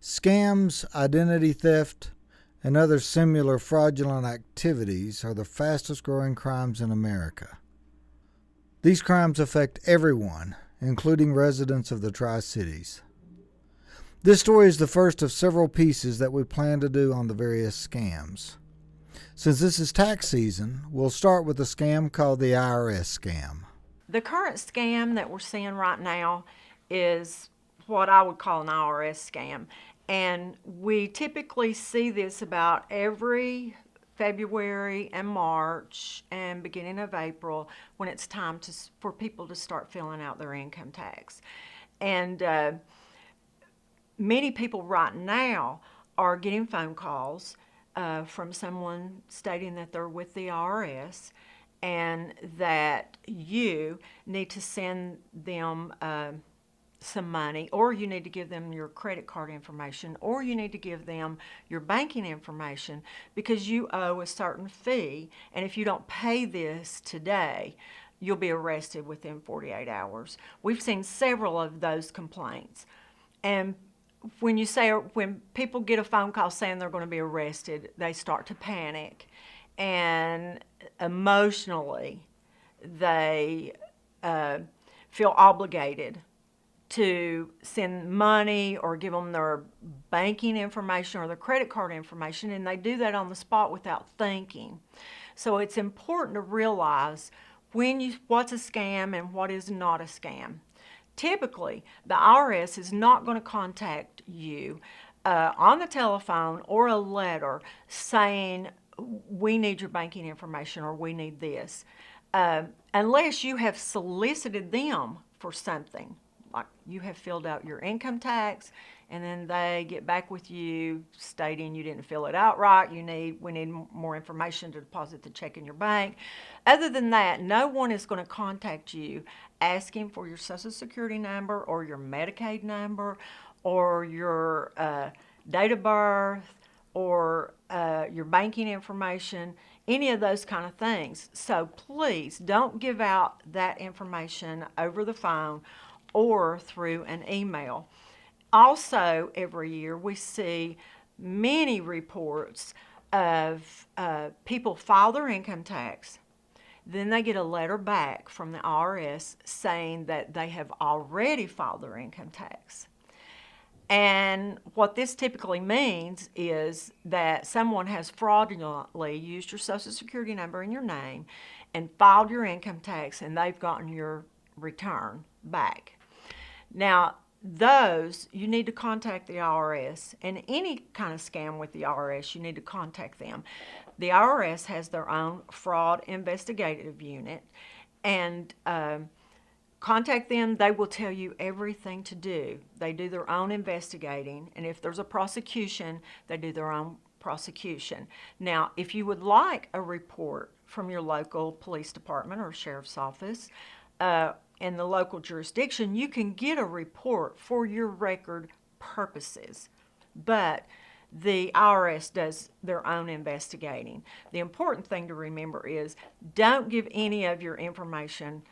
Scams, identity theft, and other similar fraudulent activities are the fastest growing crimes in America. These crimes affect everyone, including residents of the Tri-Cities. This story is the first of several pieces that we plan to do on the various scams. Since this is tax season, we'll start with a scam called the IRS scam. The current scam that we're seeing right now is what I would call an IRS scam. And we typically see this about every February and March and beginning of April when it's time for people to start filling out their income tax. And many people right now are getting phone calls from someone stating that they're with the IRS and that you need to send them some money, or you need to give them your credit card information, or you need to give them your banking information because you owe a certain fee, and if you don't pay this today, you'll be arrested within 48 hours. We've seen several of those complaints. And when people get a phone call saying they're going to be arrested, they start to panic, and emotionally they feel obligated to send money or give them their banking information or their credit card information, and they do that on the spot without thinking. So it's important to realize what's a scam and what is not a scam. Typically, the IRS is not going to contact you on the telephone or a letter saying, we need your banking information or we need this, unless you have solicited them for something. Like you have filled out your income tax and then they get back with you stating you didn't fill it out right, we need more information to deposit the check in your bank. Other than that, no one is going to contact you asking for your Social Security number or your Medicaid number or your date of birth or your banking information, any of those kind of things. So please don't give out that information over the phone or through an email. Also, every year we see many reports of people file their income tax. Then they get a letter back from the IRS saying that they have already filed their income tax. And what this typically means is that someone has fraudulently used your Social Security number and your name and filed your income tax, and they've gotten your return back. Now, you need to contact the IRS, and any kind of scam with the IRS, you need to contact them. The IRS has their own fraud investigative unit, and contact them. They will tell you everything to do. They do their own investigating, and if there's a prosecution, they do their own prosecution. Now, if you would like a report from your local police department or sheriff's office, in the local jurisdiction, you can get a report for your record purposes, but the IRS does their own investigating. The important thing to remember is don't give any of your information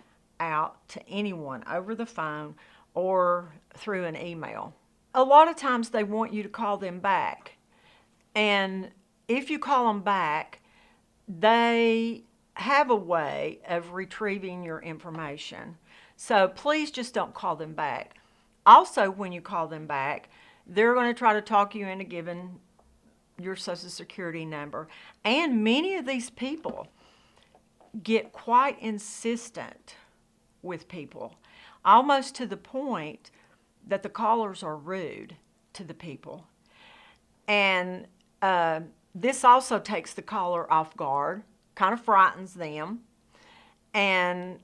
out to anyone over the phone or through an email. A lot of times they want you to call them back, and if you call them back, they have a way of retrieving your information. So please just don't call them back. Also, when you call them back, they're going to try to talk you into giving your Social Security number. And many of these people get quite insistent with people, almost to the point that the callers are rude to the people. And this also takes the caller off guard, kind of frightens them, and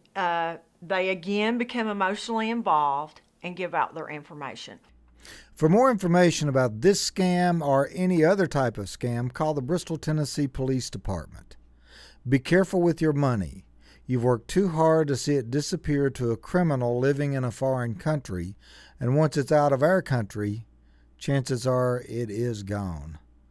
they again become emotionally involved and give out their information. For more information about this scam or any other type of scam, call the Bristol, Tennessee Police Department. Be careful with your money. You've worked too hard to see it disappear to a criminal living in a foreign country, and once it's out of our country, chances are it is gone.